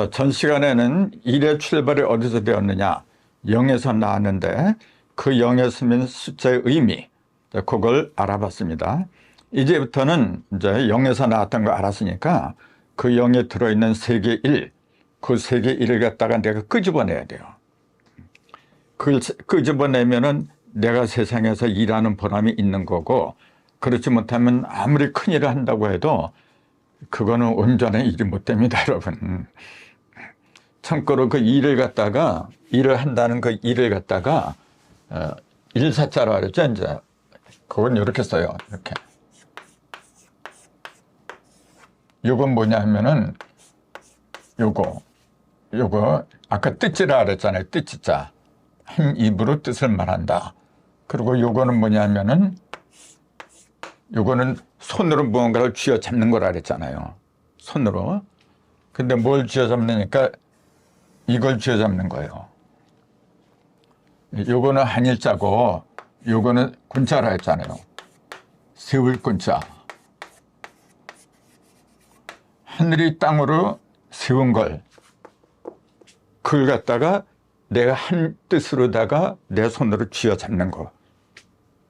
전 시간에는 일의 출발이 어디서 되었느냐, 0에서 나왔는데 그 0에 쓰면 숫자의 의미, 그걸 알아봤습니다. 이제부터는 이제 0에서 나왔던 거 알았으니까 그 0에 들어있는 세개 1, 그 세개 1을 갖다가 내가 끄집어내야 돼요. 그걸 끄집어내면은 내가 세상에서 일하는 보람이 있는 거고, 그렇지 못하면 아무리 큰 일을 한다고 해도 그거는 온전한 일이 못 됩니다, 여러분. 참고로 그 일을 갖다가, 일을 한다는 그 일을 갖다가 일사자로 하랬죠, 이제. 그건 이렇게 써요, 이렇게. 요건 뭐냐 하면은, 요거, 아까 뜻지라 그랬잖아요, 뜻지자. 한 입으로 뜻을 말한다. 그리고 요거는 뭐냐 하면은, 요거는 손으로 무언가를 쥐어잡는 거라 그랬잖아요. 손으로. 근데 뭘 쥐어잡느니까 이걸 쥐어잡는 거예요. 요거는 한일자고 요거는 군자라 했잖아요. 세울 군자. 하늘이 땅으로 세운 걸, 그걸 갖다가 내가 한 뜻으로다가 내 손으로 쥐어잡는 거.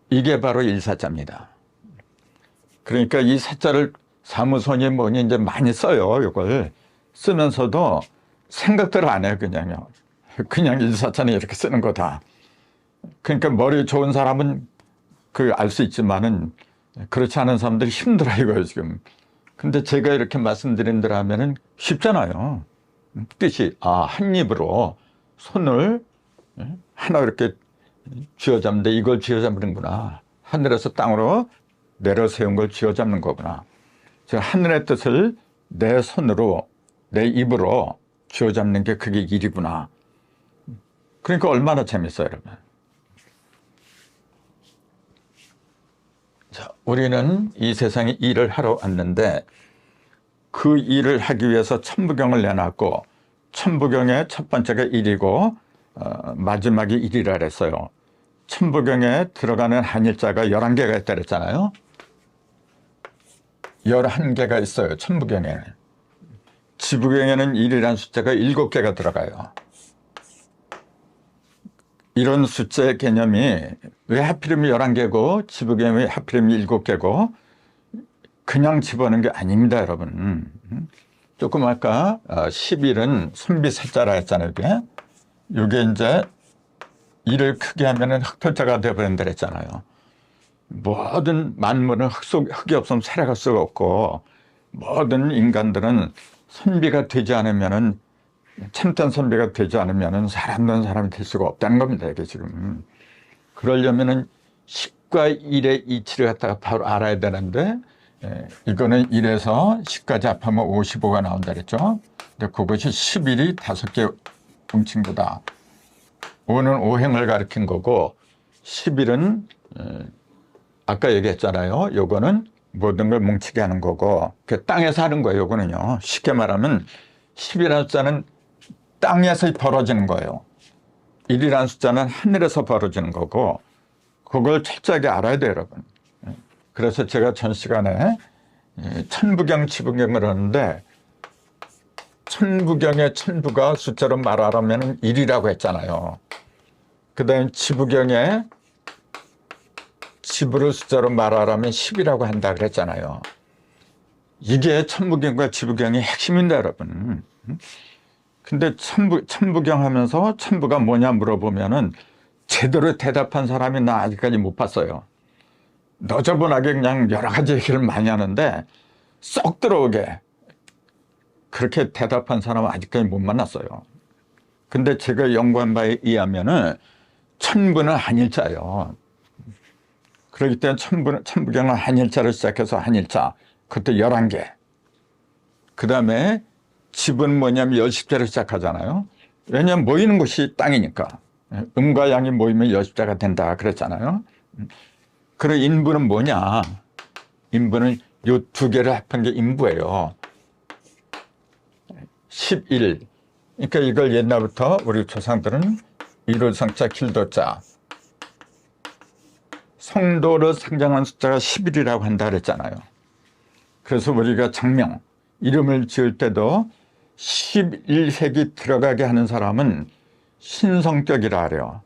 이게 바로 일사자입니다. 그러니까 이 사자를 사무소니 뭐니 이제 많이 써요. 이걸 쓰면서도 생각들 안 해요. 그냥 일사자는 이렇게 쓰는 거다. 그러니까 머리 좋은 사람은 그 알 수 있지만은 그렇지 않은 사람들이 힘들어 이거예요, 지금. 근데 제가 이렇게 말씀드린들 하면은 쉽잖아요. 뜻이, 한 입으로 손을 하나 이렇게 쥐어잡는데 이걸 쥐어잡는구나. 하늘에서 땅으로 내려 세운 걸 쥐어잡는 거구나. 즉 하늘의 뜻을 내 손으로, 내 입으로 쥐어잡는 게 그게 일이구나. 그러니까 얼마나 재밌어요, 여러분. 자, 우리는 이 세상에 일을 하러 왔는데 그 일을 하기 위해서 천부경을 내놨고, 천부경의 첫 번째가 일이고 마지막이 일이라 그랬어요. 천부경에 들어가는 한일자가 11개가 있다 그랬잖아요. 11개가 있어요, 천부경에는. 지부경에는 1이라는 숫자가 7개가 들어가요. 이런 숫자의 개념이 왜 하필이면 11개고 지부경이 왜 하필이면 7개고 그냥 집어넣는 게 아닙니다, 여러분. 조금 아까 11은 선비세자라 했잖아요. 이게 이제 일을 크게 하면은 흑토자가 되어버린다 그랬잖아요. 모든 만물은 흙이 없으면 살아갈 수가 없고, 모든 인간들은 선비가 되지 않으면은, 참된 선비가 되지 않으면은 사람된 사람이 될 수가 없다는 겁니다, 이게 지금. 그러려면은 10과 1의 이치를 갖다가 바로 알아야 되는데, 이거는 1에서 10까지 합하면 55가 나온다 그랬죠. 근데 그것이 11이 5개 뭉친 거다. 5는 오행을 가리킨 거고, 11은 아까 얘기했잖아요. 요거는 모든 걸 뭉치게 하는 거고, 그 땅에서 하는 거예요. 요거는요. 쉽게 말하면 10이라는 숫자는 땅에서 벌어지는 거예요. 1이라는 숫자는 하늘에서 벌어지는 거고, 그걸 철저하게 알아야 돼요, 여러분. 그래서 제가 전 시간에 천부경, 지부경을 하는데, 천부경의 천부가 숫자로 말하라면 1이라고 했잖아요. 그 다음에 지부경에 지부를 숫자로 말하라면 10이라고 한다 그랬잖아요. 이게 천부경과 지부경의 핵심인데, 여러분. 근데 천부경 하면서 천부가 뭐냐 물어보면은 제대로 대답한 사람이 나 아직까지 못 봤어요. 너저분하게 그냥 여러 가지 얘기를 많이 하는데 쏙 들어오게 그렇게 대답한 사람은 아직까지 못 만났어요. 근데 제가 연구한 바에 의하면은 천부는 한일자예요. 그렇기 때문에 천부경은 한일자를 시작해서 한일자, 그것도 11개. 그 다음에 지부는 뭐냐면 10자를 시작하잖아요. 왜냐하면 모이는 곳이 땅이니까. 음과 양이 모이면 10자가 된다 그랬잖아요. 그럼 인부는 뭐냐? 인부는 요 두 개를 합한 게 인부예요. 11. 그러니까 이걸 옛날부터 우리 조상들은 일월성자, 길도자, 성도를 상징한 숫자가 11이라고 한다 그랬잖아요. 그래서 우리가 장명, 이름을 지을 때도 11색이 들어가게 하는 사람은 신성격이라 그래요.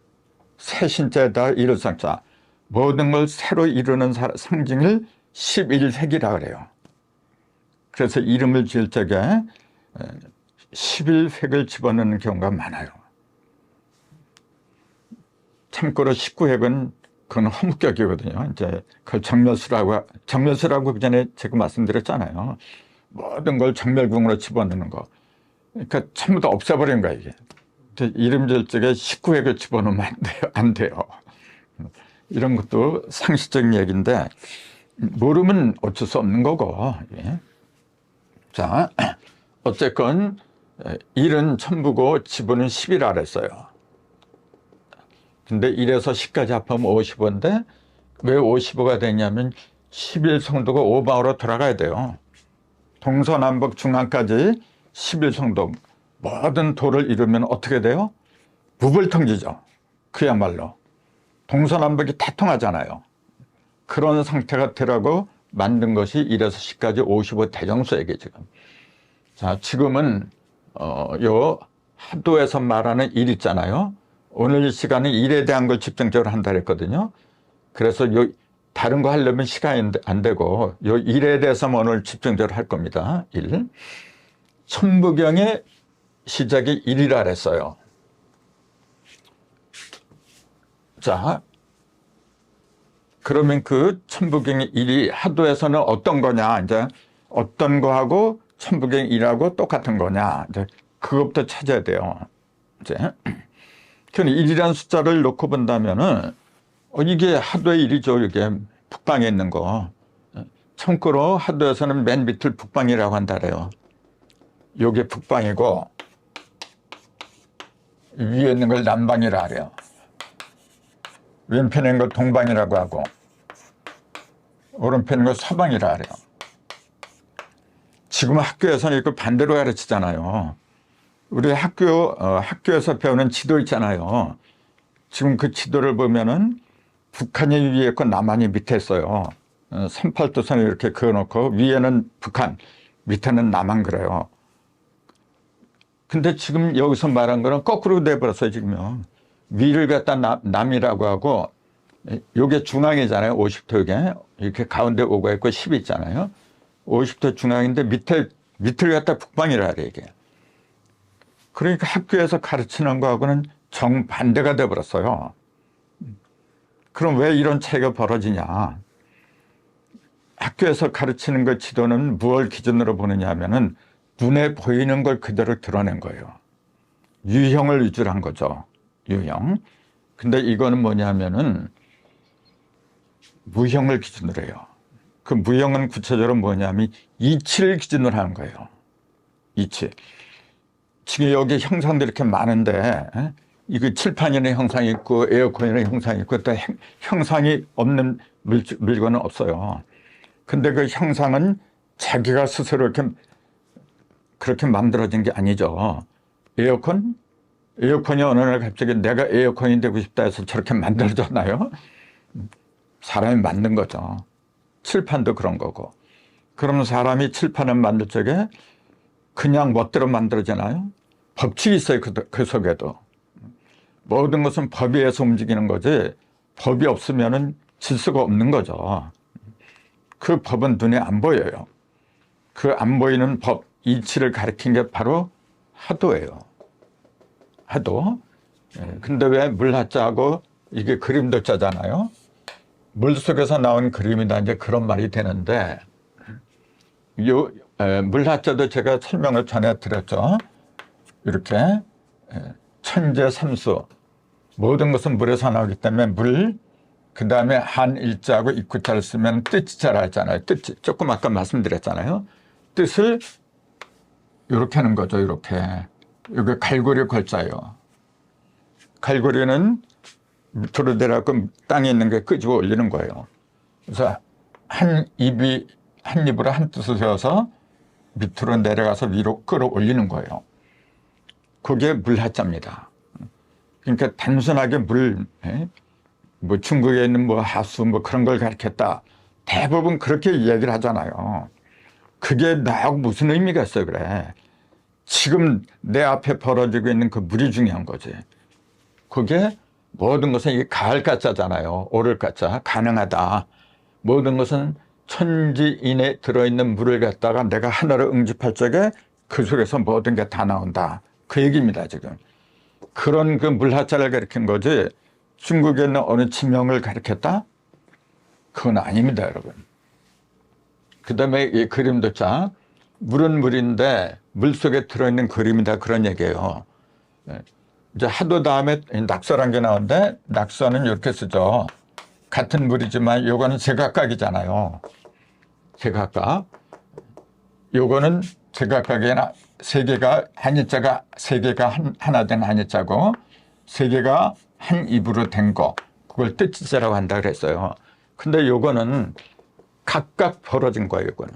새 신자에다 일어상자. 모든 걸 새로 이루는 상징을 11색이라 그래요. 그래서 이름을 지을 적에 11획을 집어넣는 경우가 많아요. 참고로 19획은 그건 허무격이거든요. 이제 그걸 정멸수라고 그 전에 제가 말씀드렸잖아요. 모든 걸 정멸궁으로 집어넣는 거. 그러니까 전부 다 없애버린 거야, 이게. 이름 지을 적에 19획을 집어넣으면 안 돼요. 이런 것도 상식적인 얘기인데, 모르면 어쩔 수 없는 거고. 예. 자, 어쨌건 1은 천부고 지부는 10이라 그랬어요. 근데 1에서 10까지 합하면 55인데 왜 55가 되냐면 11성도가 5방으로 돌아가야 돼요. 동서남북 중앙까지 11성도 모든 도를 이루면 어떻게 돼요? 무불통지죠. 그야말로 동서남북이 다 통하잖아요. 그런 상태가 되라고 만든 것이 1에서 10까지 55 대정수에게 지금. 자, 지금은 요 하도에서 말하는 일 있잖아요. 오늘 이 시간은 일에 대한 걸 집중적으로 한다 그랬거든요. 그래서 요 다른 거 하려면 시간이 안 되고 요 일에 대해서만 오늘 집중적으로 할 겁니다. 일. 천부경의 시작이 일이라 그랬어요. 자, 그러면 그 천부경의 일이 하도에서는 어떤 거냐, 이제 어떤 거하고 천부경 일하고 똑같은 거냐, 이제 그것부터 찾아야 돼요. 이제 그러니까 1이라는 숫자를 놓고 본다면은 이게 하도의 일이죠. 이게 북방에 있는 거. 참고로 하도에서는 맨 밑을 북방이라고 한다 그래요. 요게 북방이고 위에 있는 걸 남방이라 그래요. 왼편에 있는 걸 동방이라고 하고 오른편에 있는 걸 서방이라 그래요. 지금 학교에서는 이걸 반대로 가르치잖아요. 우리 학교에서 배우는 지도 있잖아요. 지금 그 지도를 보면은 북한이 위에 있고 남한이 밑에 있어요. 38도선을 이렇게 그어놓고 위에는 북한, 밑에는 남한 그래요. 근데 지금 여기서 말한 거는 거꾸로 돼버렸어요, 지금요. 위를 갖다 남이라고 하고, 요게 중앙이잖아요, 50도 이게. 이렇게 가운데 5가 있고 10이 있잖아요. 50도 중앙인데 밑을 갖다 북방이라 그래, 이게. 그러니까 학교에서 가르치는 거하고는 정반대가 돼버렸어요. 그럼 왜 이런 차이가 벌어지냐. 학교에서 가르치는 그 지도는 무엇을 기준으로 보느냐 하면은 눈에 보이는 걸 그대로 드러낸 거예요. 유형을 위주로 한 거죠. 유형. 근데 이거는 뭐냐면은 무형을 기준으로 해요. 그 무형은 구체적으로 뭐냐면 이치를 기준으로 하는 거예요. 이치. 지금 여기 형상들이 이렇게 많은데 이거 칠판이라는 형상이 있고 에어컨이라는 형상이 있고 또 형상이 없는 물건은 없어요. 근데 그 형상은 자기가 스스로 이렇게 그렇게 만들어진 게 아니죠. 에어컨이 어느 날 갑자기 내가 에어컨이 되고 싶다 해서 저렇게 만들어졌나요? 사람이 만든 거죠. 칠판도 그런 거고. 그러면 사람이 칠판을 만들 적에 그냥 멋대로 만들어지나요? 법칙이 있어요. 그 속에도. 모든 것은 법에 의해서 움직이는 거지 법이 없으면은 질서가 없는 거죠. 그 법은 눈에 안 보여요. 그 안 보이는 법, 이치를 가리킨 게 바로 하도예요. 하도. 근데 왜 물하자고 이게 그림도 짜잖아요. 물 속에서 나온 그림이다 이제 그런 말이 되는데 물하자도 제가 설명을 전에 드렸죠. 이렇게 천재 삼수 모든 것은 물에서 나오기 때문에 물, 그 다음에 한 일자하고 입구자를 쓰면 뜻자라 했잖아요. 뜻 조금 아까 말씀드렸잖아요. 뜻을 이렇게 하는 거죠. 이렇게. 여기 갈고리 걸자예요. 갈고리는 밑으로 내려가고 땅에 있는 게 끄집어 올리는 거예요. 그래서 한 입으로 한 뜻을 세워서 밑으로 내려가서 위로 끌어올리는 거예요. 그게 물하자입니다. 그러니까 단순하게 뭐 중국에 있는 뭐 하수 뭐 그런 걸 가르쳤다. 대부분 그렇게 이야기를 하잖아요. 그게 나하고 무슨 의미가 있어요, 그래. 지금 내 앞에 벌어지고 있는 그 물이 중요한 거지. 그게 모든 것은 이게 가을 가짜잖아요. 오를 가짜. 가능하다. 모든 것은 천지인에 들어있는 물을 갖다가 내가 하나로 응집할 적에 그 속에서 모든 게 다 나온다. 그 얘기입니다, 지금. 그런 그 물하자를 가리킨 거지 중국에 있는 어느 지명을 가리켰다? 그건 아닙니다, 여러분. 그 다음에 이 그림도 자, 물은 물인데 물 속에 들어있는 그림이다, 그런 얘기예요. 이제 하도 다음에 낙서란 게 나오는데 낙서는 이렇게 쓰죠. 같은 물이지만 요거는 제각각이잖아요. 제각각. 요거는 제각각이나 세 개가 한자가 세 개가 하나 된 한자고 세 개가 한 입으로 된 거, 그걸 뜻지자라고 한다 그랬어요. 근데 요거는 각각 벌어진 거예요. 요거는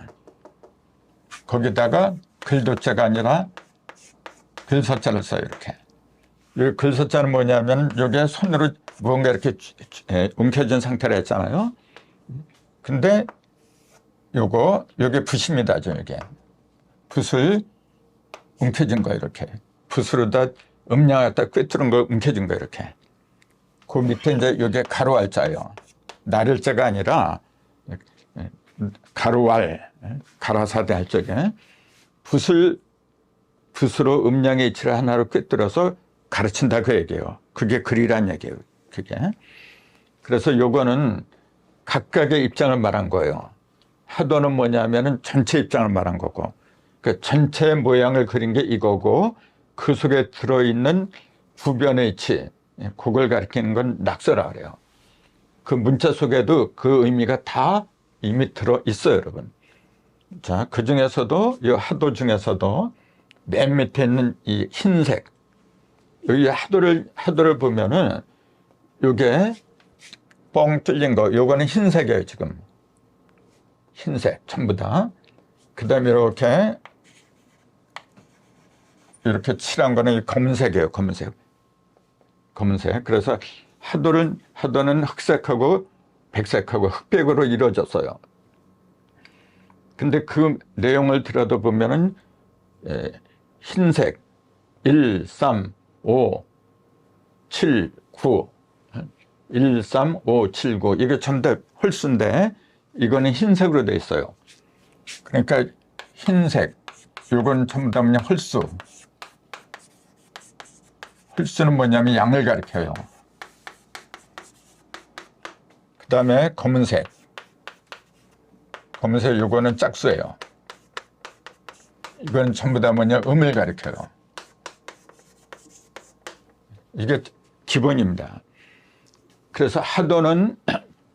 거기다가 글도자가 아니라 글서자를 써요. 이렇게. 이 글서자는 뭐냐면 요게 손으로 무언가 이렇게 움켜진 상태로 했잖아요. 근데 요게 붓입니다. 이게 붓을 움켜진 거예요. 이렇게 붓으로다 음량에다 꿰뚫은 걸 움켜진 거예요. 이렇게. 그 밑에 이제 요게 가로알자예요. 나를자가 아니라 가로알, 가라사대 할 적에 붓으로 음량의 이치를 하나로 꿰뚫어서 가르친다 그 얘기예요. 그게 글이란 얘기예요. 그게. 그래서 요거는 각각의 입장을 말한 거예요. 하도는 뭐냐면은 전체 입장을 말한 거고, 그 전체 모양을 그린 게 이거고, 그 속에 들어있는 부변의 이치, 그걸 가리키는 건 낙서라 그래요. 그 문자 속에도 그 의미가 다 이미 들어 있어요, 여러분. 자, 그 중에서도 이 하도 중에서도 맨 밑에 있는 이 흰색, 여기 하도를 보면은 요게 뻥 뚫린 거, 요거는 흰색이에요, 지금. 흰색, 전부 다. 그 다음에 이렇게 칠한 거는 검은색이에요, 검은색. 검은색. 그래서 하도는 흑색하고 백색하고 흑백으로 이루어졌어요. 근데 그 내용을 들여다 보면은 흰색 1, 3, 5, 7, 9 1, 3, 5, 7, 9 이게 전부 다 홀수인데 이거는 흰색으로 돼 있어요. 그러니까 흰색 이건 전부 다 그냥 홀수. 홀수는 뭐냐면 양을 가리켜요. 그 다음에 검은색 이거는 짝수예요. 이건 전부 다 뭐냐 음을 가리켜요. 이게 기본입니다. 그래서 하도는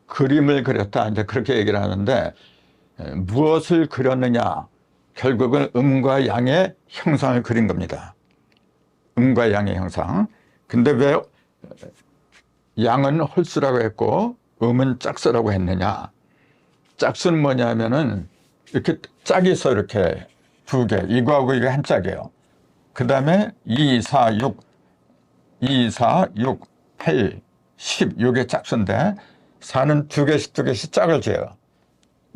그림을 그렸다 이제 그렇게 얘기를 하는데 무엇을 그렸느냐 결국은 음과 양의 형상을 그린 겁니다. 음과 양의 형상. 근데 왜 양은 홀수라고 했고 음은 짝수라고 했느냐. 짝수는 뭐냐 하면은 이렇게 짝이 있어 이렇게 두 개. 이거하고 이게 한 짝이에요. 그 다음에 2, 4, 6, 8, 10 요게 짝수인데 4는 두 개씩 짝을 지어요.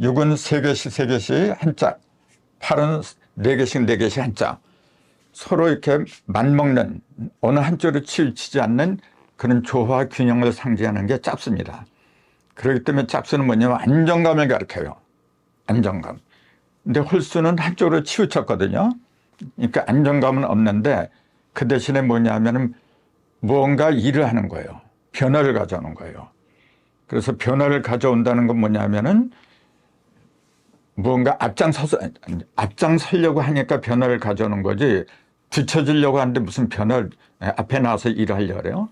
6은 3개씩 한 짝. 8은 4개씩 한 짝. 서로 이렇게 맞먹는 어느 한쪽으로 치우치지 않는 그런 조화 균형을 상징하는 게 짝수입니다. 그렇기 때문에 짝수는 뭐냐면 안정감을 가리켜요. 안정감. 근데 홀수는 한쪽으로 치우쳤거든요. 그러니까 안정감은 없는데 그 대신에 뭐냐면은 무언가 일을 하는 거예요. 변화를 가져오는 거예요. 그래서 변화를 가져온다는 건 뭐냐면은 무언가 앞장서려고 하니까 변화를 가져오는 거지 뒤처지려고 하는데 무슨 변화를 앞에 나와서 일을 하려고 그래요.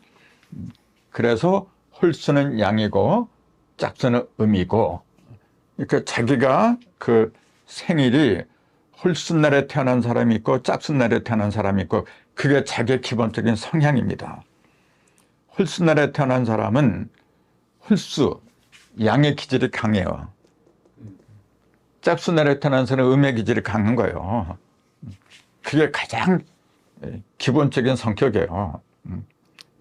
그래서 홀수는 양이고 짝수는 음이고 그러니까 자기가 그 생일이 홀수날에 태어난 사람이 있고 짝수날에 태어난 사람이 있고 그게 자기의 기본적인 성향입니다. 홀수날에 태어난 사람은 홀수, 양의 기질이 강해요. 짝수날에 태어난 사람은 음의 기질이 강한 거예요. 그게 가장 기본적인 성격이에요.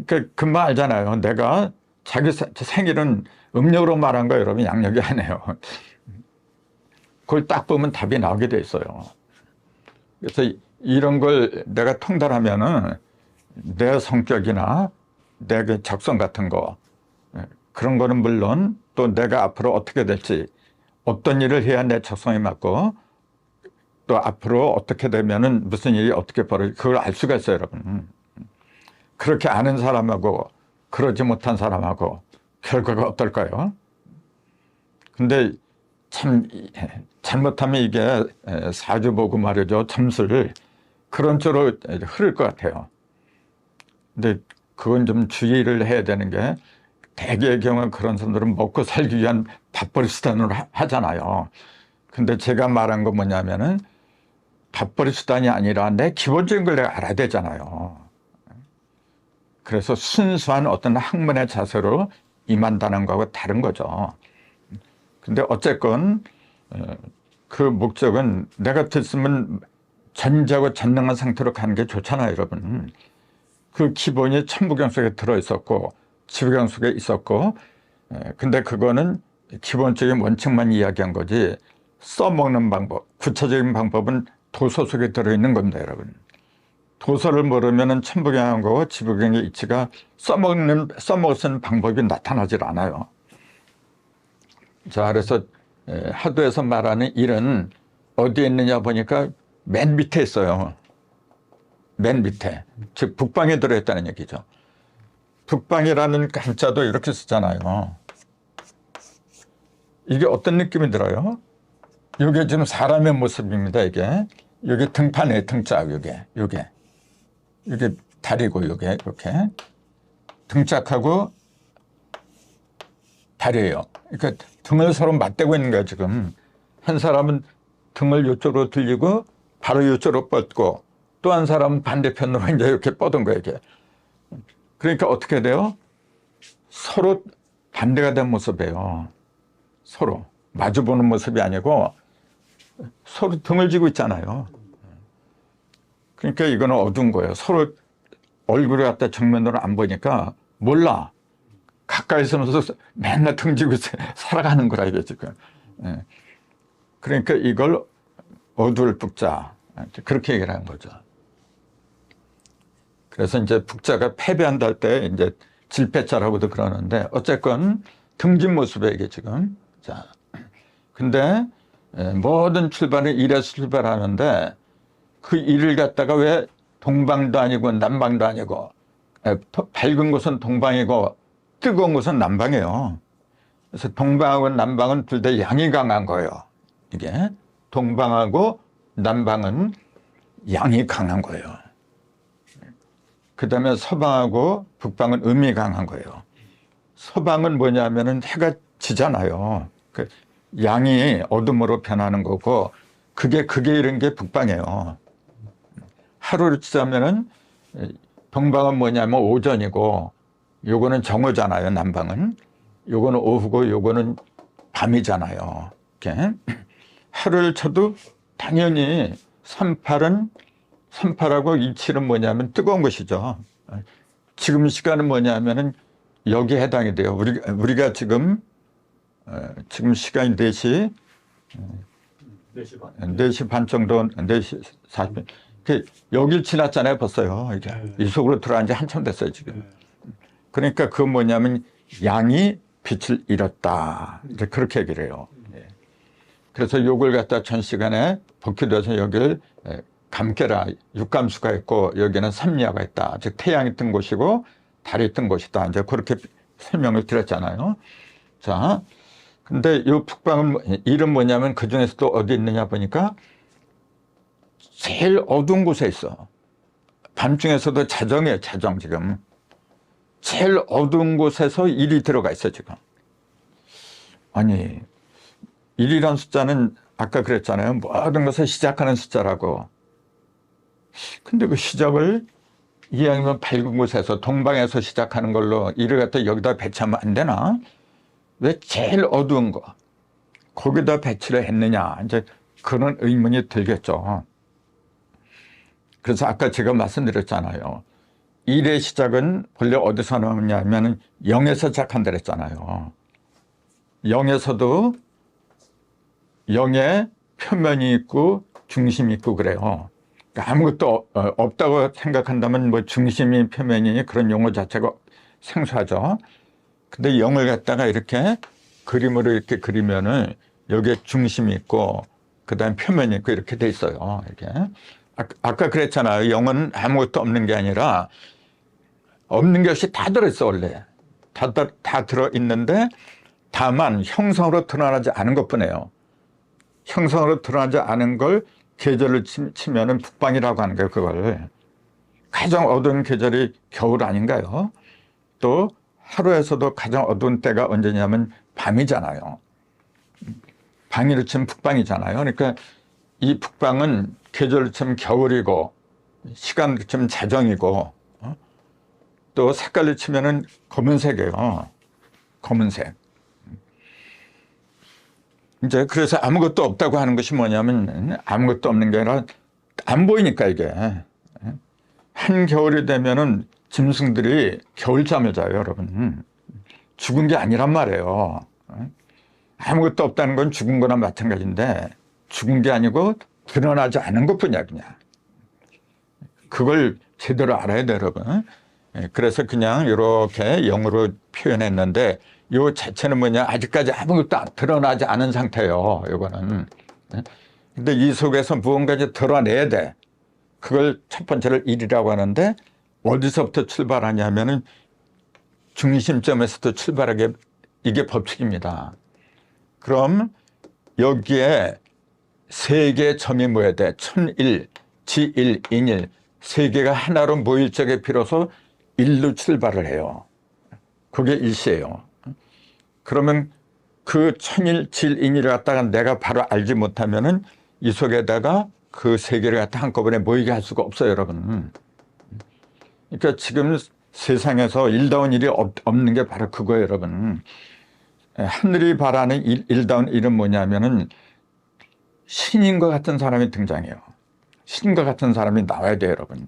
그러니까 금방 알잖아요. 내가 자기 생일은 음력으로 말한 거 여러분 양력이 아니에요. 그걸 딱 보면 답이 나오게 돼 있어요. 그래서 이런 걸 내가 통달하면은 내 성격이나 내 그 적성 같은 거, 그런 거는 물론 또 내가 앞으로 어떻게 될지, 어떤 일을 해야 내 적성에 맞고 또 앞으로 어떻게 되면은 무슨 일이 어떻게 벌어질지 그걸 알 수가 있어요, 여러분. 그렇게 아는 사람하고 그러지 못한 사람하고 결과가 어떨까요? 근데 참 잘못하면 이게 사주보고 말이죠, 점수를 그런 쪽으로 흐를 것 같아요. 근데 그건 좀 주의를 해야 되는 게, 대개의 경우는 그런 사람들은 먹고 살기 위한 밥벌이 수단으로 하잖아요. 근데 제가 말한 건 뭐냐면은 밥벌이 수단이 아니라 내 기본적인 걸 내가 알아야 되잖아요. 그래서 순수한 어떤 학문의 자세로 임한다는 거하고 다른 거죠. 근데 어쨌건 그 목적은 내가 됐으면 전지하고 전능한 상태로 가는 게 좋잖아요, 여러분. 그 기본이 천부경 속에 들어있었고 지부경 속에 있었고, 근데 그거는 기본적인 원칙만 이야기한 거지 써먹는 방법, 구체적인 방법은 도서 속에 들어있는 겁니다, 여러분. 도서를 모르면 천부경하고 지부경의 이치가 써먹을 수 있는 방법이 나타나질 않아요. 자, 그래서 하도에서 말하는 일은 어디에 있느냐 보니까 맨 밑에 있어요. 맨 밑에. 즉 북방에 들어있다는 얘기죠. 북방이라는 한자도 이렇게 쓰잖아요. 이게 어떤 느낌이 들어요? 이게 지금 사람의 모습입니다, 이게. 이게 등판에 등짝, 이게 다리고, 이게 이렇게. 등짝하고 다리예요. 그러니까 등을 서로 맞대고 있는 거예요, 지금. 한 사람은 등을 이쪽으로 들리고 바로 이쪽으로 뻗고, 또 한 사람은 반대편으로 이제 이렇게 뻗은 거예요, 이게. 그러니까 어떻게 돼요? 서로 반대가 된 모습이에요. 서로 마주보는 모습이 아니고 서로 등을 지고 있잖아요. 그러니까 이거는 어두운 거예요. 서로 얼굴을 갖다 정면으로 안 보니까 몰라. 가까이서면서 맨날 등 지고 살아가는 거라, 이게 지금. 그러니까 이걸 어두울 북자, 그렇게 얘기를 하는 거죠. 그래서 이제 북자가 패배한다 할 때 이제 질패자라고도 그러는데, 어쨌건 등진 모습이에요, 이게 지금. 자, 근데 모든 출발은 일에서 출발하는데 그 일을 갖다가 왜 동방도 아니고 남방도 아니고, 밝은 곳은 동방이고 뜨거운 곳은 남방이에요. 그래서 동방하고 남방은 둘 다 양이 강한 거예요. 이게 동방하고 남방은 양이 강한 거예요. 그 다음에 서방하고 북방은 음이 강한 거예요. 서방은 뭐냐면은 해가 지잖아요. 그 양이 어둠으로 변하는 거고, 그게 이런 게 북방이에요. 하루를 치자면은 동방은 뭐냐면 오전이고, 요거는 정오잖아요, 남방은. 요거는 오후고, 요거는 밤이잖아요. 이렇게. 하루를 쳐도 당연히 38하고 27은 뭐냐면 뜨거운 것이죠. 지금 시간은 뭐냐면은 여기에 해당이 돼요. 우리가 지금 시간이 4시 반 정도, 4시 40분. 여길 지났잖아요, 벌써요. 이게. 이 속으로 들어간 지 한참 됐어요, 지금. 그러니까 그건 뭐냐면 양이 빛을 잃었다. 이제 그렇게 얘기를 해요. 그래서 요걸 갖다 전 시간에 복귀돼서 여기를 감깨라. 육감수가 있고 여기는 삼리화가 있다. 즉 태양이 뜬 곳이고 달이 뜬 곳이다. 이제 그렇게 설명을 드렸잖아요. 자, 근데 이 북방은 이름 뭐냐면 그 중에서도 어디 있느냐 보니까 제일 어두운 곳에 있어. 밤중에서도 자정이에요, 자정 지금. 제일 어두운 곳에서 일이 들어가 있어, 지금. 아니, 1이라는 숫자는 아까 그랬잖아요. 모든 것을 시작하는 숫자라고. 근데 그 시작을 이왕이면 밝은 곳에서 동방에서 시작하는 걸로 일을 갖다 여기다 배치하면 안 되나? 왜 제일 어두운 거 거기다 배치를 했느냐, 이제 그런 의문이 들겠죠. 그래서 아까 제가 말씀드렸잖아요. 일의 시작은 본래 어디서 나오냐면 0에서 시작한다 그랬잖아요. 0에서도 0에 표면이 있고 중심이 있고 그래요. 아무것도 없다고 생각한다면 뭐 중심이 표면이니 그런 용어 자체가 생소하죠. 근데 영을 갖다가 이렇게 그림으로 이렇게 그리면은 여기에 중심이 있고 그다음에 표면이 있고 이렇게 돼 있어요. 이렇게. 아까 그랬잖아요. 영은 아무것도 없는 게 아니라 없는 것이 다 들어있어 원래. 다 들어있는데 다만 형성으로 드러나지 않은 것뿐이에요. 형성으로 드러나지 않은 걸 계절을 치면은 북방이라고 하는 거예요. 그걸. 가장 어두운 계절이 겨울 아닌가요? 또 하루에서도 가장 어두운 때가 언제냐면 밤이잖아요. 방위로 치면 북방이잖아요. 그러니까 이 북방은 계절로 치면 겨울이고 시간으로 치면 자정이고 또 색깔로 치면은 검은색이에요. 검은색. 이제 그래서 아무것도 없다고 하는 것이 뭐냐면 아무것도 없는 게 아니라 안 보이니까 이게. 한겨울이 되면은 짐승들이 겨울잠을 자요, 여러분. 죽은 게 아니란 말이에요. 아무것도 없다는 건 죽은 거나 마찬가지인데 죽은 게 아니고 드러나지 않은 것뿐이야, 그냥. 그걸 제대로 알아야 돼요, 여러분. 그래서 그냥 이렇게 영어로 표현했는데 이 자체는 뭐냐, 아직까지 아무것도 드러나지 않은 상태예요, 이거는. 근데 이 속에서 무언가 이제 드러내야 돼. 그걸 첫 번째를 일이라고 하는데 어디서부터 출발하냐면은 중심점에서부터 출발하게, 이게 법칙입니다. 그럼 여기에 세 개의 점이 모여야 돼. 천일, 지일, 인일. 세 개가 하나로 모일 적에 비로소 일로 출발을 해요. 그게 일시예요. 그러면 그 천일, 지일, 인일을 갖다가 내가 바로 알지 못하면은 이 속에다가 그 세 개를 갖다 한꺼번에 모이게 할 수가 없어요, 여러분. 그러니까 지금 세상에서 일다운 일이 없는 게 바로 그거예요, 여러분. 하늘이 바라는 일다운 일은 뭐냐면은 신인과 같은 사람이 등장해요. 신과 같은 사람이 나와야 돼요, 여러분.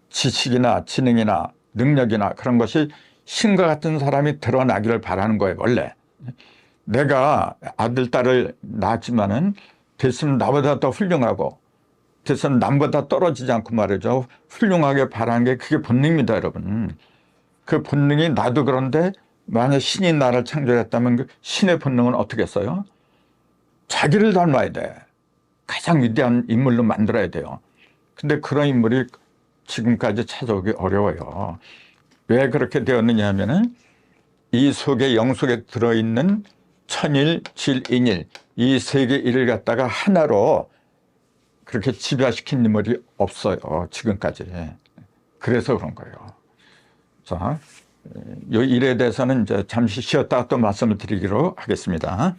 지식이나 지능이나 능력이나 그런 것이 신과 같은 사람이 드러나기를 바라는 거예요, 원래. 내가 아들, 딸을 낳았지만은 됐으면 나보다 더 훌륭하고 됐으면 남보다 떨어지지 않고 말이죠. 훌륭하게 바라는 게 그게 본능입니다, 여러분. 그 본능이 나도 그런데 만약 신이 나를 창조했다면 그 신의 본능은 어떻게 했어요? 자기를 닮아야 돼. 가장 위대한 인물로 만들어야 돼요. 근데 그런 인물이 지금까지 찾아오기 어려워요. 왜 그렇게 되었느냐 하면은 이 속에, 영 속에 들어있는 천일, 질, 인일, 이 세 개 일을 갖다가 하나로 그렇게 지배시킨 인물이 없어요, 지금까지. 그래서 그런 거예요. 자, 이 일에 대해서는 이제 잠시 쉬었다가 또 말씀을 드리기로 하겠습니다.